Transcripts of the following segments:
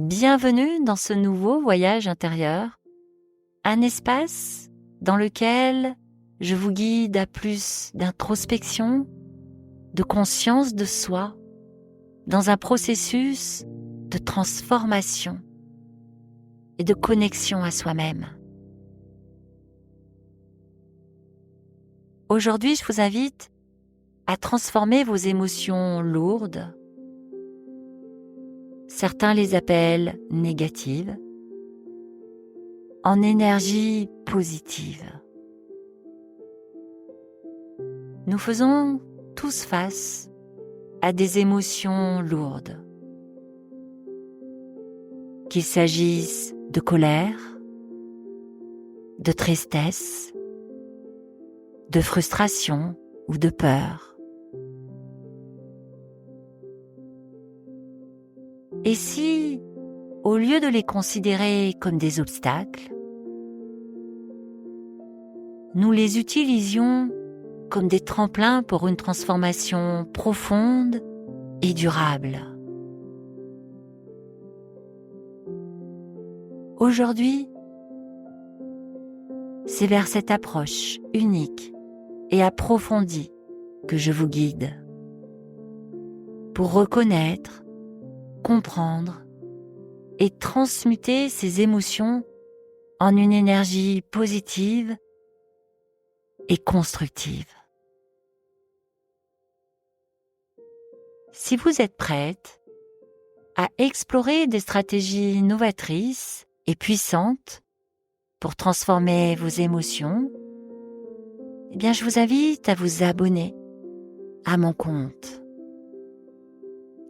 Bienvenue dans ce nouveau voyage intérieur, un espace dans lequel je vous guide à plus d'introspection, de conscience de soi, dans un processus de transformation et de connexion à soi-même. Aujourd'hui, je vous invite à transformer vos émotions lourdes. Certains les appellent négatives, en énergie positive. Nous faisons tous face à des émotions lourdes. Qu'il s'agisse de colère, de tristesse, de frustration ou de peur. Et si, au lieu de les considérer comme des obstacles, nous les utilisions comme des tremplins pour une transformation profonde et durable. Aujourd'hui, c'est vers cette approche unique et approfondie que je vous guide pour reconnaître, comprendre et transmuter ces émotions en une énergie positive et constructive. Si vous êtes prête à explorer des stratégies novatrices et puissantes pour transformer vos émotions, eh bien, je vous invite à vous abonner à mon compte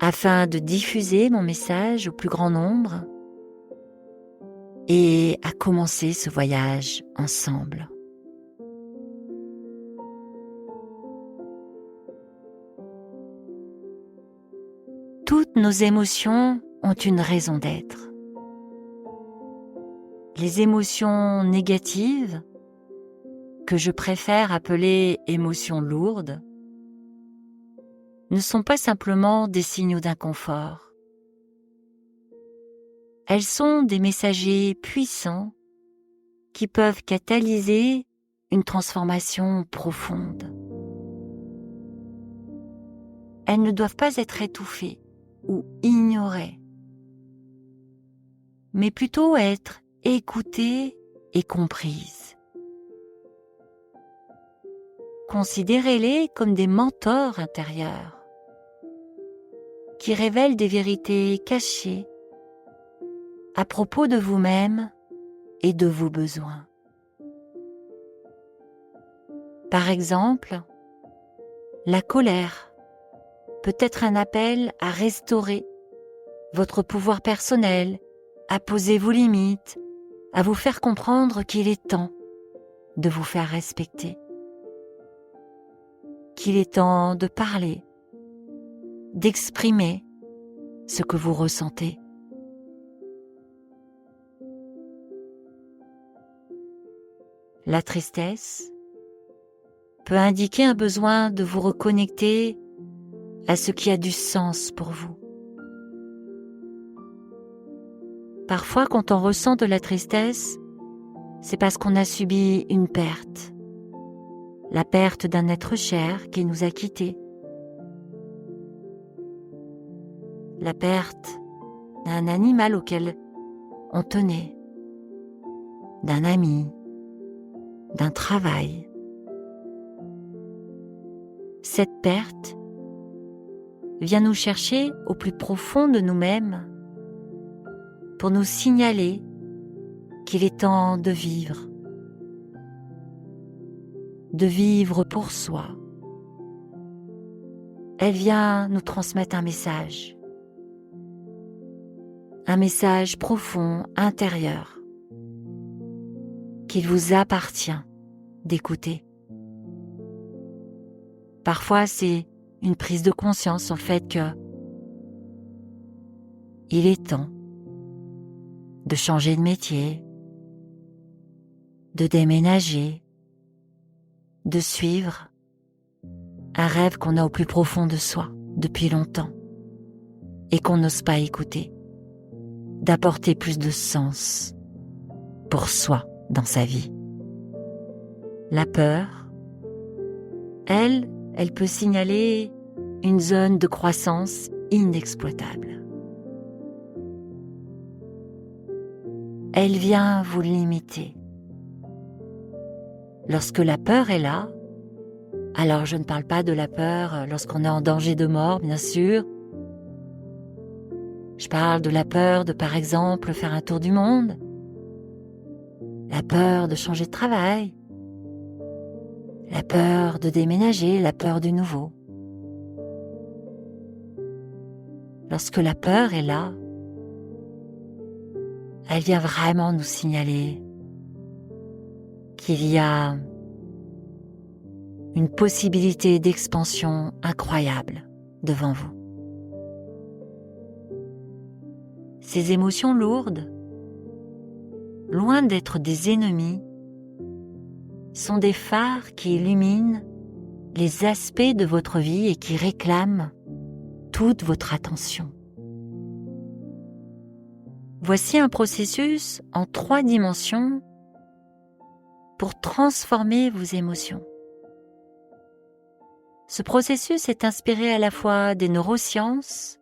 afin de diffuser mon message au plus grand nombre et à commencer ce voyage ensemble. Toutes nos émotions ont une raison d'être. Les émotions négatives, que je préfère appeler émotions lourdes, ne sont pas simplement des signaux d'inconfort. Elles sont des messagers puissants qui peuvent catalyser une transformation profonde. Elles ne doivent pas être étouffées ou ignorées, mais plutôt être écoutées et comprises. Considérez-les comme des mentors intérieurs qui révèlent des vérités cachées à propos de vous-même et de vos besoins. Par exemple, la colère peut être un appel à restaurer votre pouvoir personnel, à poser vos limites, à vous faire comprendre qu'il est temps de vous faire respecter, qu'il est temps de parler, d'exprimer ce que vous ressentez. La tristesse peut indiquer un besoin de vous reconnecter à ce qui a du sens pour vous. Parfois, quand on ressent de la tristesse, c'est parce qu'on a subi une perte. La perte d'un être cher qui nous a quittés. La perte d'un animal auquel on tenait, d'un ami, d'un travail. Cette perte vient nous chercher au plus profond de nous-mêmes pour nous signaler qu'il est temps de vivre pour soi. Elle vient nous transmettre un message profond, intérieur, qu'il vous appartient d'écouter. Parfois, c'est une prise de conscience au fait que il est temps de changer de métier, de déménager, de suivre un rêve qu'on a au plus profond de soi depuis longtemps et qu'on n'ose pas écouter, d'apporter plus de sens pour soi dans sa vie. La peur, elle peut signaler une zone de croissance inexploitable. Elle vient vous limiter. Lorsque la peur est là, alors je ne parle pas de la peur lorsqu'on est en danger de mort, bien sûr. Je parle de la peur de, par exemple, faire un tour du monde, la peur de changer de travail, la peur de déménager, la peur du nouveau. Lorsque la peur est là, elle vient vraiment nous signaler qu'il y a une possibilité d'expansion incroyable devant vous. Ces émotions lourdes, loin d'être des ennemis, sont des phares qui illuminent les aspects de votre vie et qui réclament toute votre attention. Voici un processus en 3 dimensions pour transformer vos émotions. Ce processus est inspiré à la fois des neurosciences,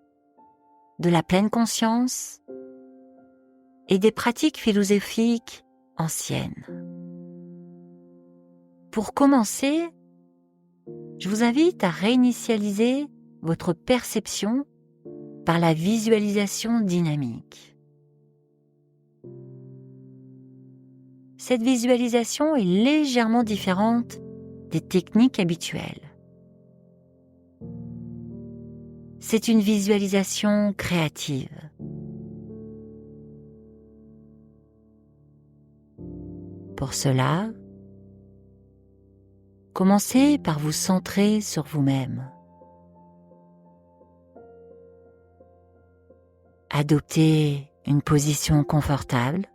de la pleine conscience et des pratiques philosophiques anciennes. Pour commencer, je vous invite à réinitialiser votre perception par la visualisation dynamique. Cette visualisation est légèrement différente des techniques habituelles. C'est une visualisation créative. Pour cela, commencez par vous centrer sur vous-même. Adoptez une position confortable.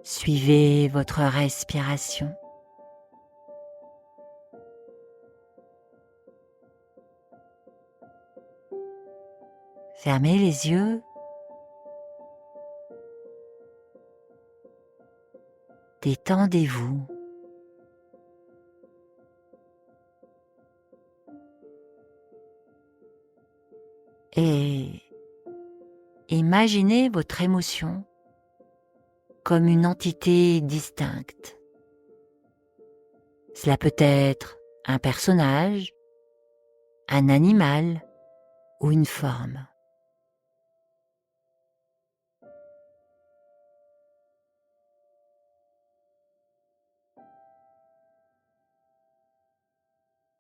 Suivez votre respiration. Fermez les yeux. Détendez-vous. Et imaginez votre émotion comme une entité distincte. Cela peut être un personnage, un animal ou une forme.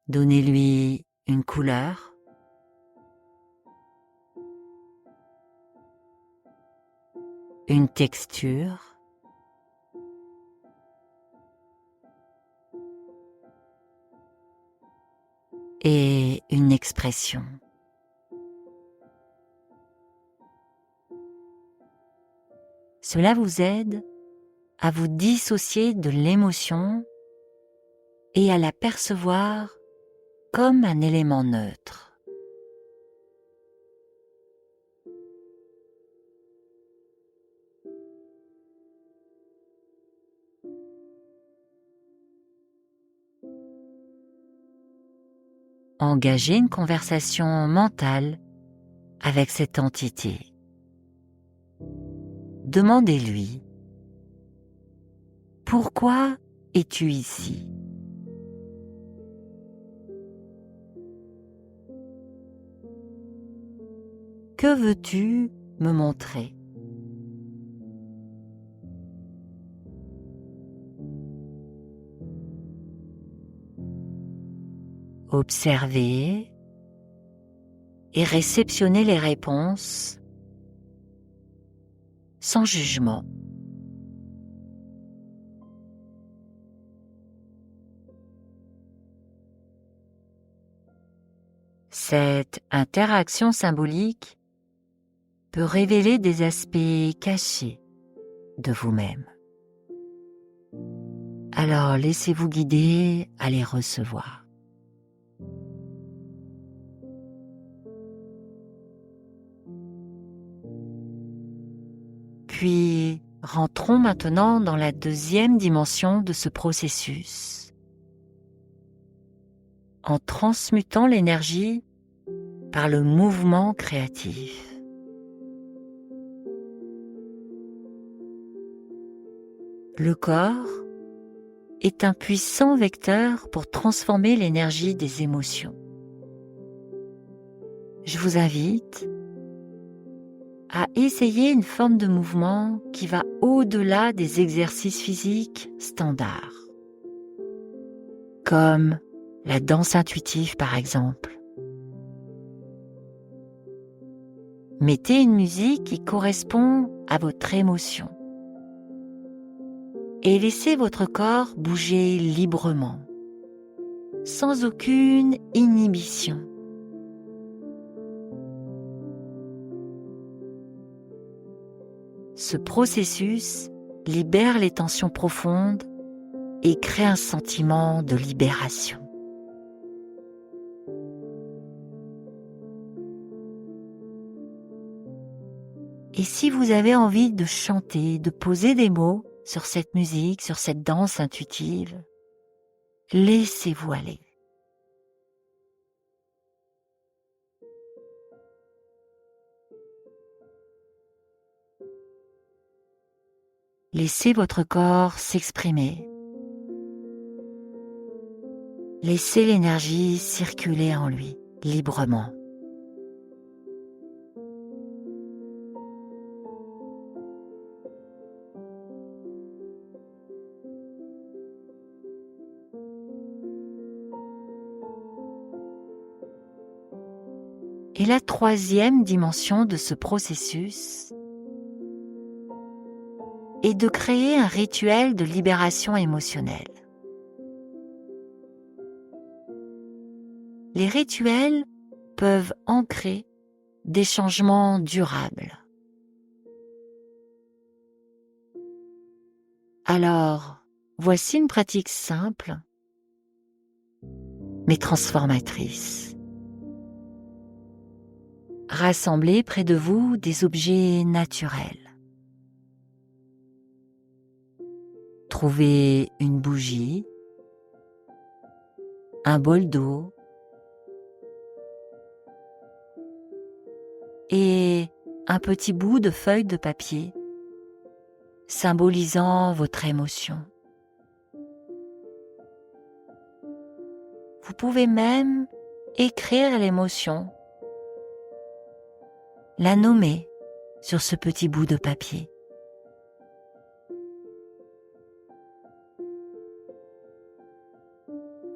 Donnez-lui une couleur, une texture, et une expression. Cela vous aide à vous dissocier de l'émotion et à la percevoir comme un élément neutre. Engagez une conversation mentale avec cette entité. Demandez-lui: pourquoi es-tu ici? Que veux-tu me montrer? Observez et réceptionnez les réponses sans jugement. Cette interaction symbolique peut révéler des aspects cachés de vous-même. Alors laissez-vous guider à les recevoir. Puis, rentrons maintenant dans la deuxième dimension de ce processus, en transmutant l'énergie par le mouvement créatif. Le corps est un puissant vecteur pour transformer l'énergie des émotions. Je vous invite à essayer une forme de mouvement qui va au-delà des exercices physiques standards, comme la danse intuitive par exemple. Mettez une musique qui correspond à votre émotion et laissez votre corps bouger librement, sans aucune inhibition. Ce processus libère les tensions profondes et crée un sentiment de libération. Et si vous avez envie de chanter, de poser des mots sur cette musique, sur cette danse intuitive, laissez-vous aller. Laissez votre corps s'exprimer. Laissez l'énergie circuler en lui, librement. Et la troisième dimension de ce processus est de créer un rituel de libération émotionnelle. Les rituels peuvent ancrer des changements durables. Alors, voici une pratique simple, mais transformatrice. Rassemblez près de vous des objets naturels. Trouvez une bougie, un bol d'eau et un petit bout de feuille de papier symbolisant votre émotion. Vous pouvez même écrire l'émotion, la nommer sur ce petit bout de papier.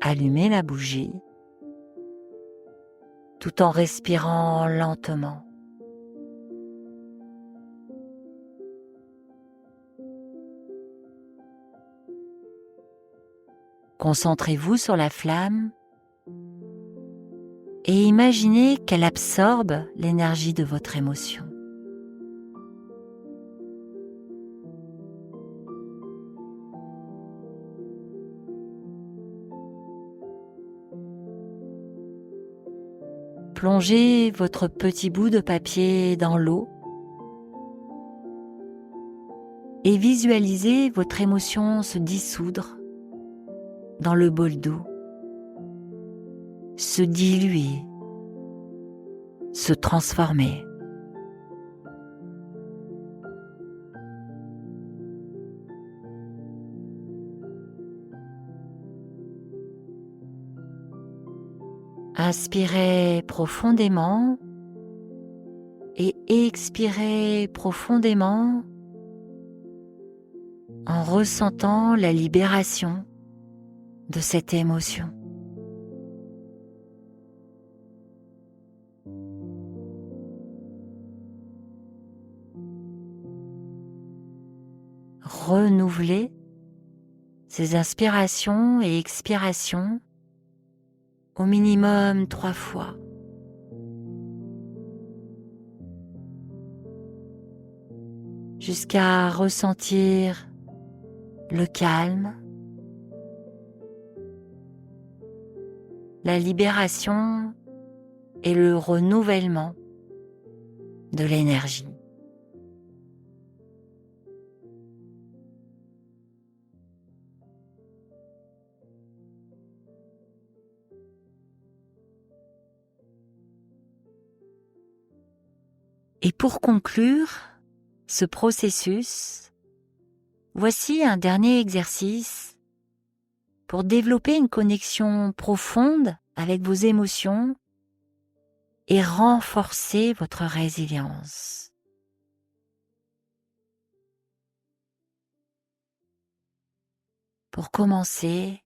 Allumez la bougie tout en respirant lentement. Concentrez-vous sur la flamme et imaginez qu'elle absorbe l'énergie de votre émotion. Plongez votre petit bout de papier dans l'eau et visualisez votre émotion se dissoudre dans le bol d'eau, se diluer, se transformer. Inspirez profondément et expirez profondément en ressentant la libération de cette émotion. Renouvelez ces inspirations et expirations au minimum 3 fois. Jusqu'à ressentir le calme, la libération et le renouvellement de l'énergie. Et pour conclure ce processus, voici un dernier exercice pour développer une connexion profonde avec vos émotions et renforcer votre résilience. Pour commencer,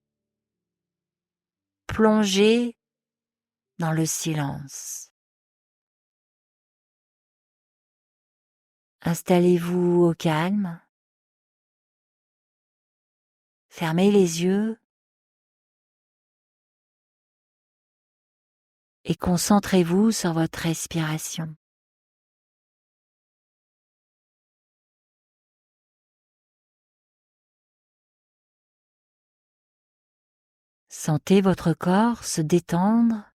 plongez dans le silence. Installez-vous au calme. Fermez les yeux et concentrez-vous sur votre respiration. Sentez votre corps se détendre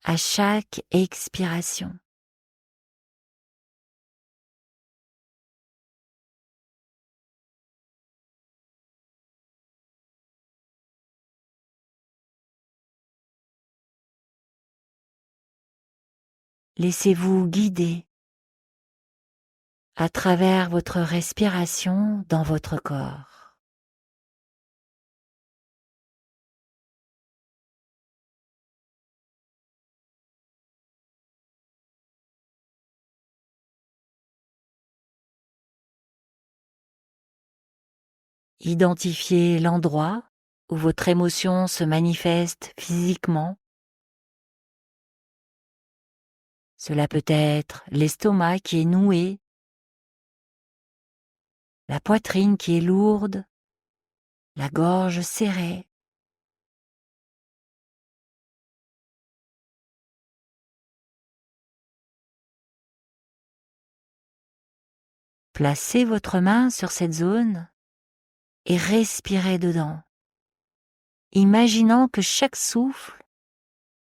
à chaque expiration. Laissez-vous guider à travers votre respiration dans votre corps. Identifiez l'endroit où votre émotion se manifeste physiquement. Cela peut être l'estomac qui est noué, la poitrine qui est lourde, la gorge serrée. Placez votre main sur cette zone et respirez dedans, imaginant que chaque souffle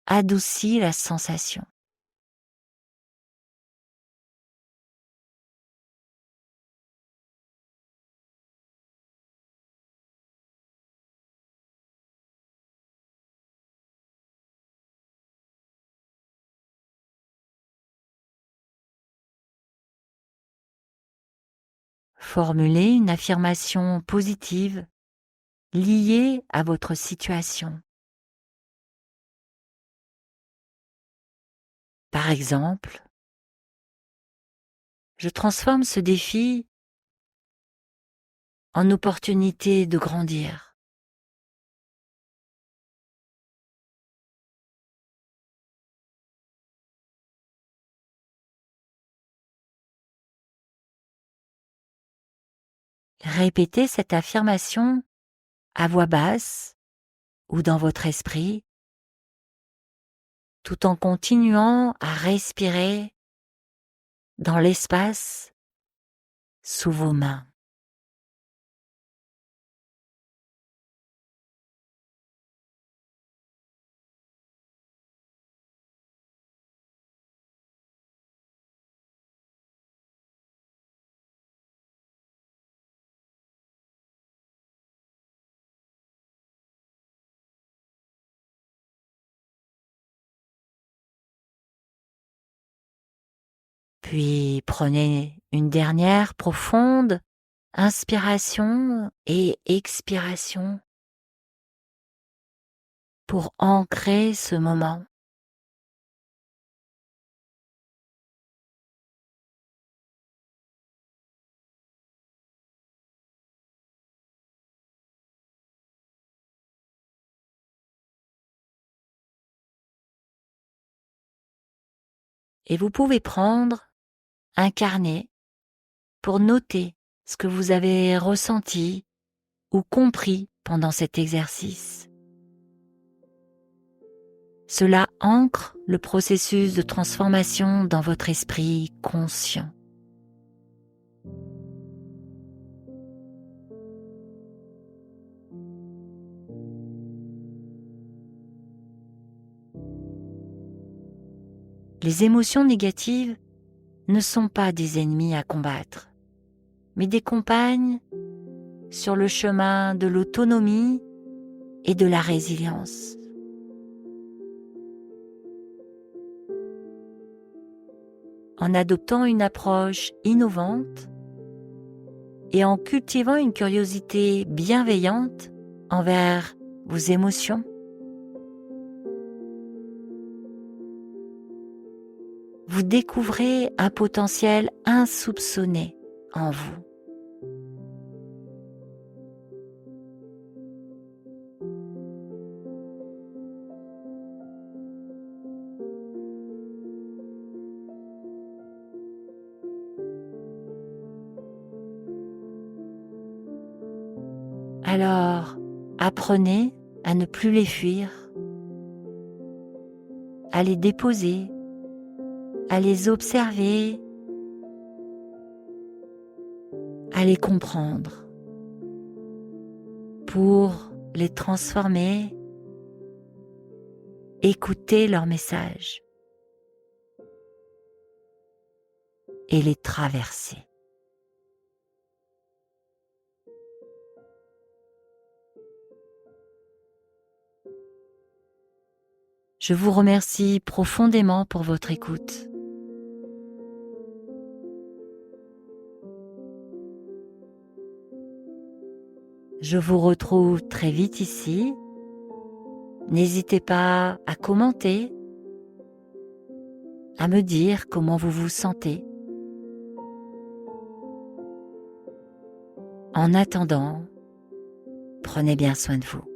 adoucit la sensation. Formulez une affirmation positive liée à votre situation. Par exemple, je transforme ce défi en opportunité de grandir. Répétez cette affirmation à voix basse ou dans votre esprit, tout en continuant à respirer dans l'espace sous vos mains. Puis prenez une dernière profonde inspiration et expiration pour ancrer ce moment. Et vous pouvez prendre un carnet pour noter ce que vous avez ressenti ou compris pendant cet exercice. Cela ancre le processus de transformation dans votre esprit conscient. Les émotions négatives ne sont pas des ennemis à combattre, mais des compagnes sur le chemin de l'autonomie et de la résilience. en adoptant une approche innovante et en cultivant une curiosité bienveillante envers vos émotions. Vous découvrez un potentiel insoupçonné en vous. Alors, apprenez à ne plus les fuir, à les déposer, à les observer, à les comprendre, pour les transformer, écouter leurs messages et les traverser. Je vous remercie profondément pour votre écoute. Je vous retrouve très vite ici. N'hésitez pas à commenter, à me dire comment vous vous sentez. En attendant, prenez bien soin de vous.